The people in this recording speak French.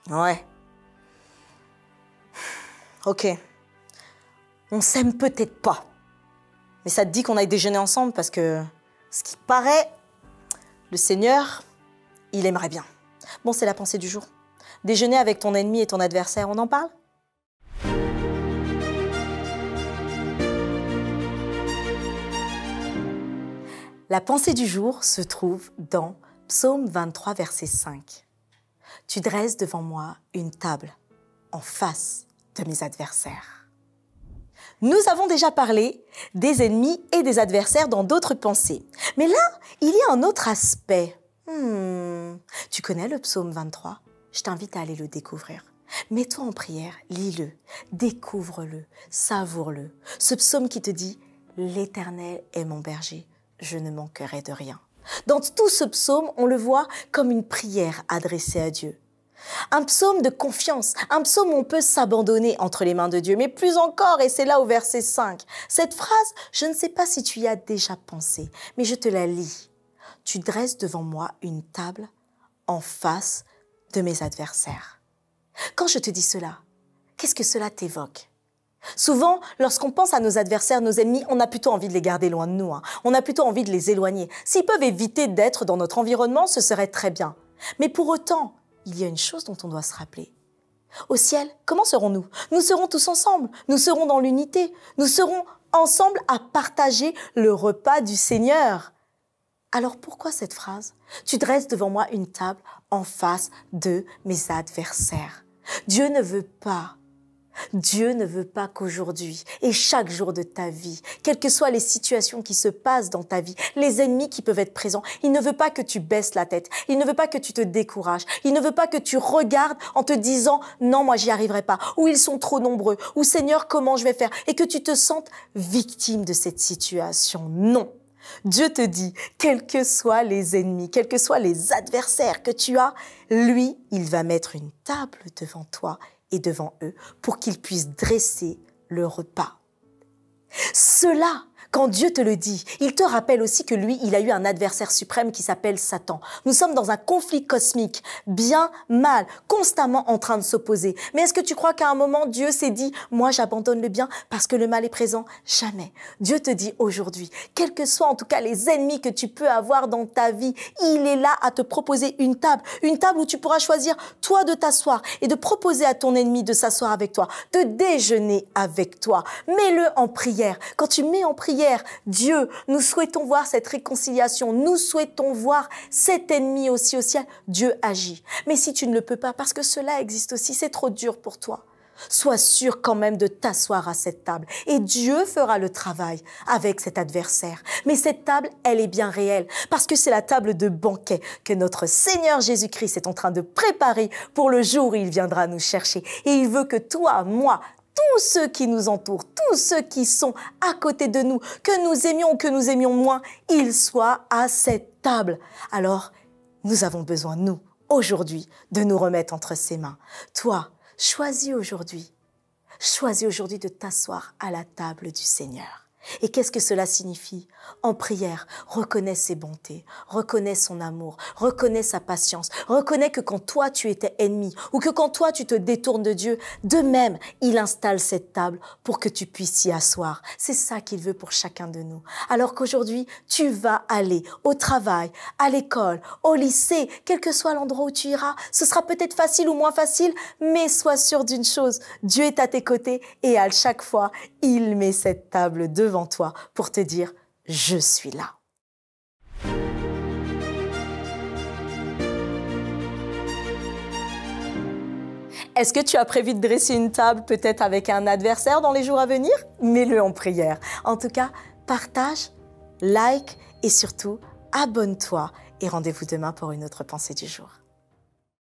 Ouais. Ok. On s'aime peut-être pas. Mais ça te dit qu'on aille déjeuner ensemble parce que, ce qui paraît, le Seigneur, il aimerait bien. Bon, c'est la pensée du jour. Déjeuner avec ton ennemi et ton adversaire, on en parle? La pensée du jour se trouve dans Psaume 23, verset 5. « Tu dresses devant moi une table en face de mes adversaires. » Nous avons déjà parlé des ennemis et des adversaires dans d'autres pensées. Mais là, il y a un autre aspect. Tu connais le psaume 23? Je t'invite à aller le découvrir. Mets-toi en prière, lis-le, découvre-le, savoure-le. Ce psaume qui te dit « L'Éternel est mon berger, je ne manquerai de rien ». Dans tout ce psaume, on le voit comme une prière adressée à Dieu. Un psaume de confiance, un psaume où on peut s'abandonner entre les mains de Dieu. Mais plus encore, et c'est là au verset 5, cette phrase, je ne sais pas si tu y as déjà pensé, mais je te la lis. « Tu dresses devant moi une table en face de mes adversaires. » Quand je te dis cela, qu'est-ce que cela t'évoque? Souvent, lorsqu'on pense à nos adversaires, nos ennemis, on a plutôt envie de les garder loin de nous. On a plutôt envie de les éloigner. S'ils peuvent éviter d'être dans notre environnement, ce serait très bien. Mais pour autant, il y a une chose dont on doit se rappeler. Au ciel, comment serons-nous? Nous serons tous ensemble. Nous serons dans l'unité. Nous serons ensemble à partager le repas du Seigneur. Alors pourquoi cette phrase? Tu dresses devant moi une table en face de mes adversaires. Dieu ne veut pas qu'aujourd'hui et chaque jour de ta vie, quelles que soient les situations qui se passent dans ta vie, les ennemis qui peuvent être présents, il ne veut pas que tu baisses la tête, il ne veut pas que tu te décourages, il ne veut pas que tu regardes en te disant « non, moi j'y arriverai pas » ou « ils sont trop nombreux » ou « Seigneur, comment je vais faire ?» et que tu te sentes victime de cette situation. Non. Dieu te dit, quels que soient les ennemis, quels que soient les adversaires que tu as, lui, il va mettre une table devant toi et devant eux pour qu'ils puissent dresser le repas. Cela, quand Dieu te le dit, il te rappelle aussi que lui, il a eu un adversaire suprême qui s'appelle Satan. Nous sommes dans un conflit cosmique, bien, mal, constamment en train de s'opposer. Mais est-ce que tu crois qu'à un moment, Dieu s'est dit, moi j'abandonne le bien parce que le mal est présent? Jamais. Dieu te dit aujourd'hui, quels que soient en tout cas les ennemis que tu peux avoir dans ta vie, il est là à te proposer une table où tu pourras choisir toi de t'asseoir et de proposer à ton ennemi de s'asseoir avec toi, de déjeuner avec toi. Mets-le en prière. Quand tu mets en prière, Dieu, nous souhaitons voir cette réconciliation, nous souhaitons voir cet ennemi aussi au ciel. Dieu agit. Mais si tu ne le peux pas, parce que cela existe aussi, c'est trop dur pour toi, sois sûr quand même de t'asseoir à cette table et Dieu fera le travail avec cet adversaire. Mais cette table, elle est bien réelle parce que c'est la table de banquet que notre Seigneur Jésus-Christ est en train de préparer pour le jour où il viendra nous chercher. Et il veut que toi, moi, tous ceux qui nous entourent, tous ceux qui sont à côté de nous, que nous aimions ou que nous aimions moins, ils soient à cette table. Alors, nous avons besoin, nous, aujourd'hui, de nous remettre entre ses mains. Toi, choisis aujourd'hui de t'asseoir à la table du Seigneur. Et qu'est-ce que cela signifie? En prière, reconnais ses bontés, reconnais son amour, reconnais sa patience, reconnais que quand toi tu étais ennemi ou que quand toi tu te détournes de Dieu, de même, il installe cette table pour que tu puisses y asseoir. C'est ça qu'il veut pour chacun de nous. Alors qu'aujourd'hui, tu vas aller au travail, à l'école, au lycée, quel que soit l'endroit où tu iras, ce sera peut-être facile ou moins facile, mais sois sûr d'une chose, Dieu est à tes côtés et à chaque fois, il met cette table devant toi pour te dire « Je suis là ». Est-ce que tu as prévu de dresser une table peut-être avec un adversaire dans les jours à venir? Mets-le en prière. En tout cas, partage, like et surtout, abonne-toi et rendez-vous demain pour une autre pensée du jour.